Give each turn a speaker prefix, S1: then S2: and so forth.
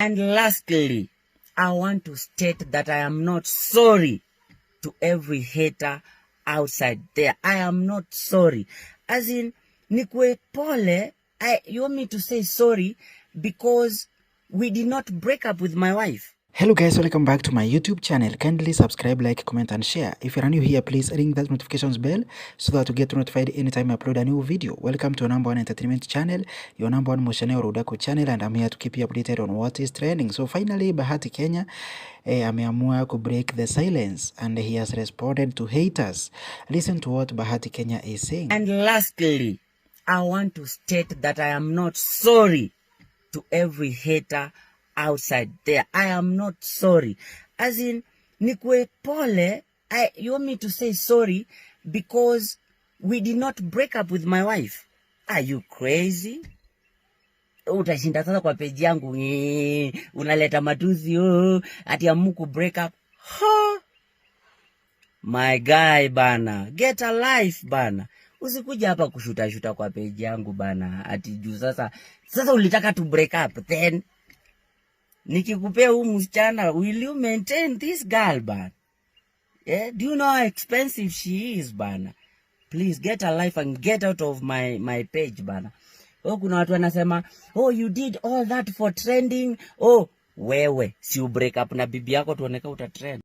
S1: And lastly, I want to state that I am not sorry to every hater outside there. I am not sorry. As in, nikwe pole, you want me to say sorry because we did not break up with my wife.
S2: Hello guys, welcome back to my YouTube channel. Kindly subscribe, like, comment and share. If you are new here, please ring that notifications bell so that you get notified anytime I upload a new video. Welcome to your number one entertainment channel, your number one Moshane Orudako channel, and I'm here to keep you updated on what is trending. So finally, Bahati Kenya ameamua to break the silence and he has responded to haters. Listen to what Bahati Kenya is saying.
S1: And lastly, I want to state that I am not sorry to every hater outside there. I am not sorry. As in, nikwe pole, you want me to say sorry because we did not break up with my wife. Are you crazy? Utashinda sasa kwa page yangu unaleta matusi ati amuku break up. Ha! My guy bana, get a life bana. Usikuja hapa kushuta kwa page yangu bana. Ati juu sasa ulitaka to break up, then nikikupea huyu msichana, will you maintain this girl bana? Yeah, do you know how expensive she is bana? Please get a life and get out of my page bana. Kuna watu wanasema, you did all that for trending. Wewe si break up na bibi yako tuoneka uta trend.